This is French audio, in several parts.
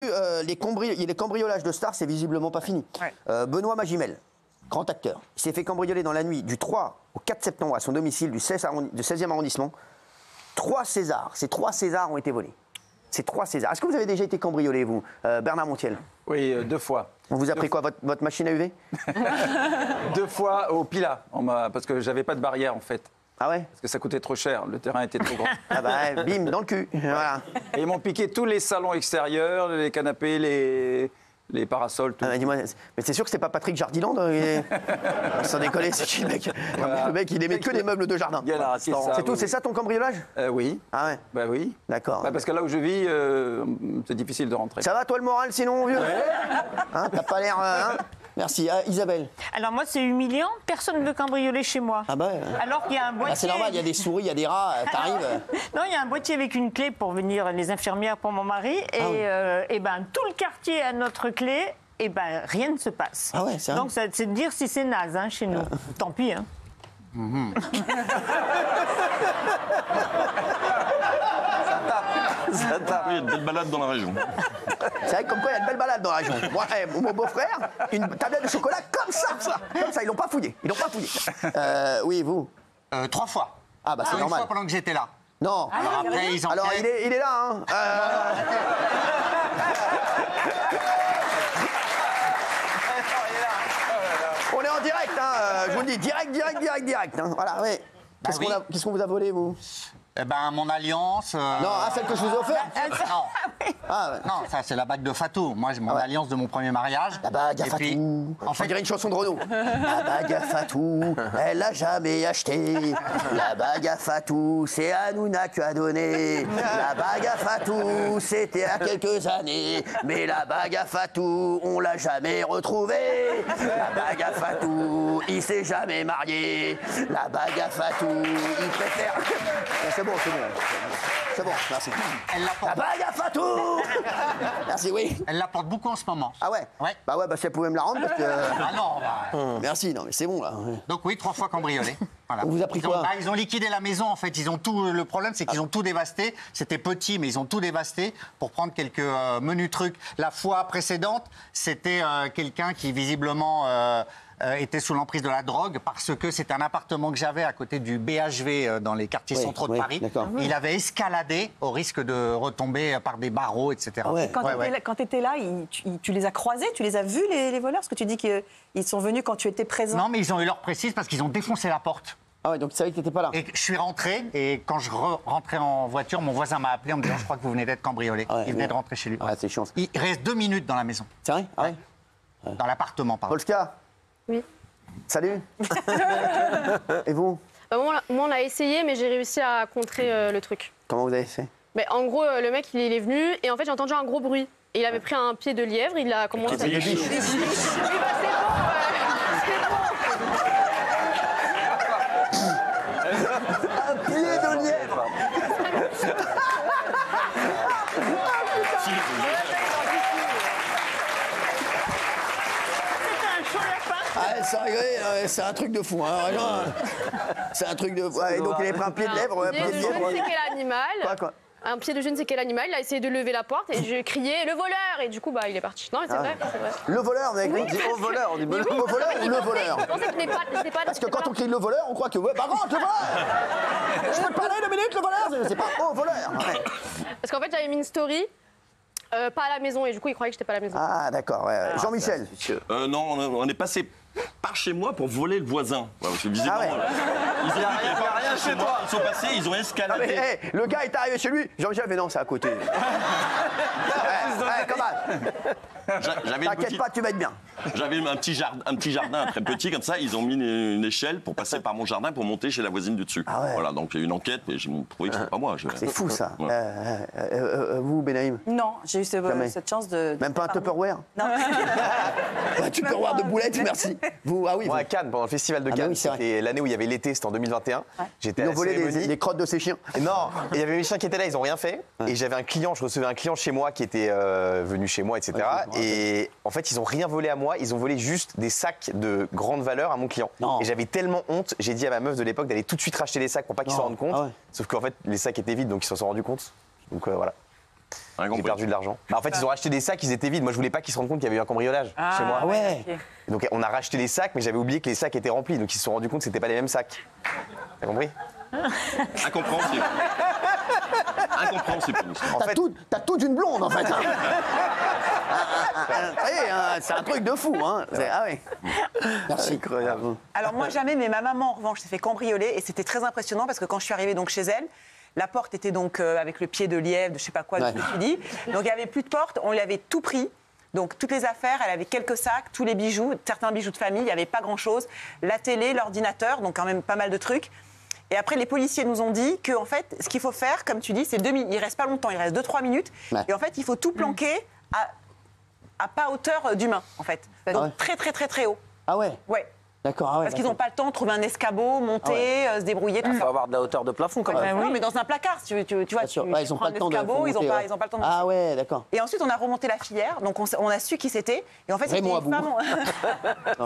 Les cambriolages de stars, c'est visiblement pas fini. Ouais. Benoît Magimel, grand acteur, il s'est fait cambrioler dans la nuit du 3 au 4 septembre à son domicile du 16e arrondissement. 3 Césars, ces 3 Césars ont été volés. Ces 3 Césars. Est-ce que vous avez déjà été cambriolé, vous, Bernard Montiel? Oui, 2 fois. On vous a pris quoi, votre machine à UV? 2 fois au Pila, parce que j'avais pas de barrière en fait. Ah ouais? Parce que ça coûtait trop cher, le terrain était trop grand. Ah bah, bim, dans le cul. Voilà. Et ils m'ont piqué tous les salons extérieurs, les canapés, les parasols, tout. Ah bah, dis-moi, mais c'est sûr que c'est pas Patrick Jardiland? Sans déconner, c'est qui le mec? Voilà. Le mec, il aimait que des meubles de jardin. C'est ça, C'est tout, oui. c'est ça ton cambriolage? Oui. Ah ouais? Bah oui. D'accord. Bah, parce que là où je vis, c'est difficile de rentrer. Ça va toi le moral sinon, vieux? Hein, t'as pas l'air... hein? Merci. Isabelle? Alors moi, c'est humiliant. Personne ne veut cambrioler chez moi. Ah bah... Alors qu'il y a un boîtier... c'est normal, il y a des souris, il y a des rats, t'arrives... Non, il y a un boîtier avec une clé pour venir les infirmières pour mon mari. Et ben tout le quartier a notre clé. Et ben rien ne se passe. Ah ouais, c'est vrai. Donc c'est de dire si c'est naze hein, chez nous. Tant pis. Hein. Ça tape. Oui, il y a de belles balades dans la région. C'est vrai que comme quoi il y a de belles balades dans la région. Moi, mon beau-frère, une tablette de chocolat comme ça, ils l'ont pas fouillé. Oui, vous? 3 fois. Ah bah c'est Une normal. fois pendant que j'étais là. Non. Alors après, ils Alors enquêtent. il est là, hein. On est en direct, hein. Je vous le dis, direct. Hein. Voilà, oui. Qu'est-ce qu'on vous a volé, vous? Eh ben, mon alliance... Non, celle que je vous ai offerte? Non. Ah ouais. Non, ça, c'est la bague de Fatou. Moi, j'ai mon alliance de mon premier mariage. La bague à Et puis, Fatou. en On fait, dirait une chanson de Renaud. La bague à Fatou, elle l'a jamais acheté. La bague à Fatou, c'est Hanouna qui a donné. La bague à Fatou, c'était à quelques années. Mais la bague à Fatou, on l'a jamais retrouvée. La bague à Fatou, il s'est jamais marié. La bague à Fatou, il préfère... C'est bon. C'est bon, merci. elle La l'apporte. bague à Fatou. Merci, oui. Elle l'apporte beaucoup en ce moment. Ah ouais? Ouais. Bah ouais, si elle pouvait me la rendre parce que... Ah non, bah... Merci, non mais c'est bon là. Donc oui, 3 fois cambriolé. Voilà. On vous a pris quoi? Ils ont liquidé la maison en fait. Ils ont tout. Le problème c'est qu'ils ont tout dévasté. C'était petit, mais ils ont tout dévasté pour prendre quelques menus trucs. La fois précédente, c'était quelqu'un qui visiblement était sous l'emprise de la drogue parce que c'était un appartement que j'avais à côté du BHV dans les quartiers centraux de Paris. Il avait escaladé au risque de retomber par des barreaux, etc. Ah ouais. Quand tu étais là, tu les as croisés, tu les as vus les voleurs? Parce que tu dis qu'ils sont venus quand tu étais présent. Non, mais ils ont eu l'heure précise parce qu'ils ont défoncé la porte. Ah ouais, donc tu savais que t'étais pas là. Et je suis rentré, et quand je rentrais en voiture, mon voisin m'a appelé en me disant « Je crois que vous venez d'être cambriolé Ouais, Il venait de rentrer chez lui. Ah, c'est chiant. Il reste 2 minutes dans la maison, C'est vrai? Ah ouais. dans l'appartement, pardon. Polska? Oui. Salut. Et vous? Moi, on a essayé, mais j'ai réussi à contrer le truc. Comment vous avez fait? Mais en gros, le mec, il est venu et en fait, j'ai entendu un gros bruit. Et il avait pris un pied de lièvre, il a commencé à... Pied de biche. Oui, bah, c'est bon. Un pied de lièvre. Ah, sans rigoler, c'est un truc de fou. Hein, vraiment. C'est un truc de fou. Ouais, donc il avait pris un pied de lièvre. Je ne sais quel animal. Quoi? Un pied de je ne sais quel animal. Il a essayé de lever la porte et je criais le voleur. Et du coup, bah, il est parti. Non, mais c'est vrai, c'est vrai. Le voleur, vous avez compris? On dit au voleur, on dit Le voleur ou le voleur? Je pensais qu'il n'était pas... Parce que quand on crie le voleur, on croit que... Ouais, par contre, le voleur. Je peux te parler 2 minutes, le voleur? C'est pas au voleur. Ouais. Parce qu'en fait, j'avais mis une story, pas à la maison, et du coup, il croyait que j'étais pas à la maison. Ah, d'accord. Ouais. Jean-Michel? Non, on est passé par chez moi pour voler le voisin. Ouais, parce que visiblement, Ah ouais. Ils ont rien chez toi. Ils sont passés, ils ont Ah, escaladé. mais, le gars est arrivé chez lui. Jean-Michel, mais non, c'est à côté. J'avais T'inquiète pas, tu vas être bien. J'avais un petit jardin très petit comme ça. Ils ont mis une échelle pour passer par mon jardin pour monter chez la voisine du dessus. Ah ouais. Voilà, donc il y a eu une enquête, mais j'ai trouvé que c'était pas moi. C'est fou ça. Ouais. Vous, Benaïm? Non, j'ai eu Jamais. cette chance de... Même pas un Tupperware? Non. Un Tupperware de boulettes, merci. Vous, ah oui. Moi, Vous. à Cannes, pendant le festival de Ah bah Cannes, oui, c'est vrai. c'était l'année où il y avait l'été, c'était en 2021. J'étais Ils à ont la volé cérémonie. les crottes de ces chiens. Et non, il y avait mes chiens qui étaient là, ils ont rien fait. Et j'avais un client, je recevais un client chez moi qui était venu chez moi, etc. Et en fait, ils ont rien volé à moi, ils ont volé juste des sacs de grande valeur à mon client. Non. Et j'avais tellement honte, j'ai dit à ma meuf de l'époque d'aller tout de suite racheter les sacs pour pas qu'ils Non. s'en rendent compte. Ah ouais. Sauf qu'en fait, les sacs étaient vides, donc ils s'en sont rendus compte. Donc voilà. J'ai perdu de l'argent. Bah, en fait, ils ont racheté des sacs, ils étaient vides. Moi, je voulais pas qu'ils se rendent compte qu'il y avait eu un cambriolage chez moi. Ah ouais. ok. Donc, on a racheté les sacs, mais j'avais oublié que les sacs étaient remplis. Donc, ils se sont rendus compte que c'était pas les mêmes sacs. T'as compris? Incompréhensible. Incompréhensible. En fait, T'as tout d'une blonde, en fait. Hein. Ça y est, hein, c'est un truc de fou. Hein. Ah ouais. Merci. Incroyable. Alors moi jamais, mais ma maman en revanche s'est fait cambrioler et c'était très impressionnant parce que quand je suis arrivée donc chez elle, la porte était donc avec le pied de lièvre, de je sais pas quoi, Ouais. je me suis dit. Donc il n'y avait plus de porte, on lui avait tout pris. Donc toutes les affaires, elle avait quelques sacs, tous les bijoux, certains bijoux de famille, il n'y avait pas grand-chose. La télé, l'ordinateur, donc quand même pas mal de trucs. Et après, les policiers nous ont dit que en fait, ce qu'il faut faire, comme tu dis, c'est 2 minutes. Il reste pas longtemps, il reste 2-3 minutes. Ouais. Et en fait, il faut tout planquer à pas hauteur d'humain, en fait. Donc ouais. très très très très haut. Ah ouais. Ouais. D'accord. Ah ouais, Parce qu'ils n'ont pas le temps de trouver un escabeau, monter, se débrouiller, tout Il faut ça. avoir de la hauteur de plafond quand même. Non, mais dans un placard, si tu vois, Bien sûr. tu Ouais, ils ont prends pas un le temps de escabeau, ils n'ont monter, pas, ouais. ils ont pas le temps de Ah ouais, d'accord. Et ensuite, on a remonté la filière, donc on a su qui c'était. Et en fait, c'était Raymond une, Abou.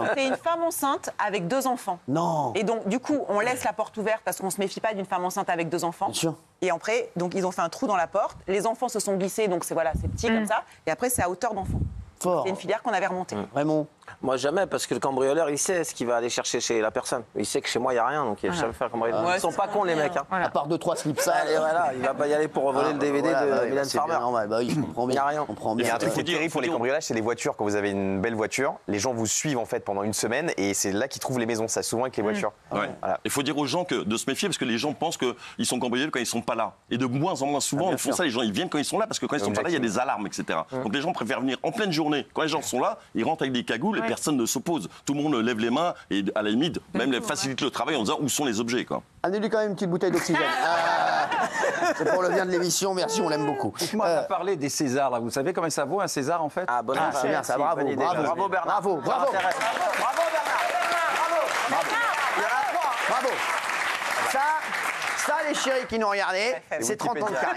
c'était une femme enceinte avec 2 enfants. Non. Et donc, du coup, on laisse la porte ouverte parce qu'on ne se méfie pas d'une femme enceinte avec 2 enfants. Bien sûr. Et après, donc, ils ont fait un trou dans la porte. Les enfants se sont glissés, donc c'est petit comme ça. Et après, c'est à hauteur d'enfant. Fort. C'est une filière qu'on avait remontée. Raymond. Moi, jamais, parce que le cambrioleur, il sait ce qu'il va aller chercher chez la personne. Il sait que chez moi, il n'y a rien, donc il va jamais faire cambrioleur. Ouais, Ils sont pas cons, les mecs. Hein. À part 2-3 slips sales. Et voilà, il va pas y aller pour voler le DVD de Mylène C'est Farmer. bien normal. Bah oui, je comprends bien. Y a rien. Je comprends il y bien. a un truc qui est dire- terrible pour les faut dire- cambriolages, c'est les voitures. Quand vous avez une belle voiture, les gens vous suivent en fait pendant une semaine et c'est là qu'ils trouvent les maisons. Ça souvent avec les voitures. Ouais. Voilà. Il faut dire aux gens de se méfier parce que les gens pensent qu'ils sont cambriolés quand ils sont pas là. Et de moins en moins souvent, ils font ça. Les gens ils viennent quand ils sont là parce que quand ils sont pas là, il y a des alarmes, etc. Donc les gens préfèrent venir en pleine journée. Quand les gens sont là, ils rentrent avec des cagoules et personne ne s'oppose. Tout le monde lève les mains et à la limite, même les facilite le travail en disant où sont les objets, quoi. Amenez-lui quand même une petite bouteille d'oxygène. C'est pour le bien de l'émission. Merci, on l'aime beaucoup. Dites-moi, on a parlé des Césars, là. Vous savez combien ça vaut un César, en fait? Ah, bonne Ah, idée. c'est bien ça. Bravo, Bonne idée. bravo. Bravo, Bernard. Bravo, bravo. Ça intéresse. Bravo, Bernard. Bravo. Ça, les chéris qui nous regardaient, c'est 30 ans de carrière.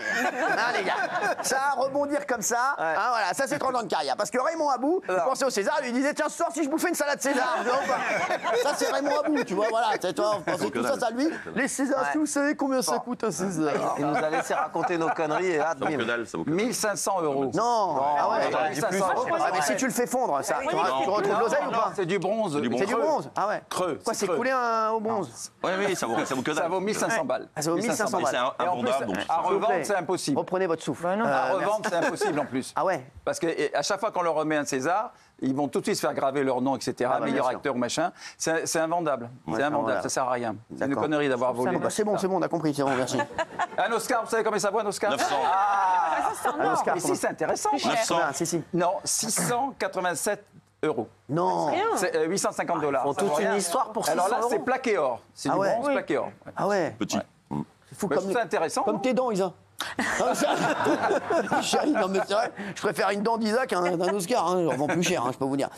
Hein, les gars. Ça, rebondir comme ça, hein, voilà, ça c'est 30 ans de carrière. Parce que Raymond Abou, il pensait au César, il lui disait tiens, ce soir, si je bouffais une salade César, je vois pas. Ça c'est Raymond Abou, tu vois, voilà. C'est toi, on pensait tout ça à lui. Les Césars, Ouais. vous savez combien ça coûte un César? Il nous a laissé raconter nos conneries et là, Ça vaut que dalle, ça vaut que dalle. 1500 euros. Non, ah ouais. Attends, 1500 euros. Ah, mais si tu le fais fondre, ça, tu retrouves l'oseille ou pas? C'est du bronze. C'est du bronze. Ah ouais. Creux. Quoi, c'est creux. coulé au bronze? Oui, ça vaut que dalle. Ça vaut 1500 balles. Ah, ça vaut 1500 Et balles. c'est Et en plus, invendable. donc. à S'il vous revendre, plaît. c'est impossible. Reprenez votre souffle. À Merci. revendre, c'est impossible en plus. Ah ouais. Parce qu'à chaque fois qu'on leur remet un César, ils vont tout de suite se faire graver leur nom, etc. Ah bah, bien Meilleur sûr. acteur ou machin. C'est invendable. C'est invendable. invendable, ça sert à rien. C'est une D'accord. connerie d'avoir volé. Bah, c'est bon, on a compris, c'est bon, merci. Un Oscar, vous savez combien ça vaut un Oscar 900. Un Oscar, Mais si, c'est intéressant. 900. Combien? Si. Non, 687 euros. Non. C'est 850 $. Font toute une histoire pour 600 Alors là, c'est euros. plaqué or. C'est Ah du ouais. bronze plaqué or. Ah ouais. Petit. C'est fou Mais comme c'est intéressant. Comme tes dents, Isa. Non, chérie, non mais c'est vrai, je préfère une dent d'Isa qu'un Oscar, hein, j'en vends plus cher, hein, je peux vous dire.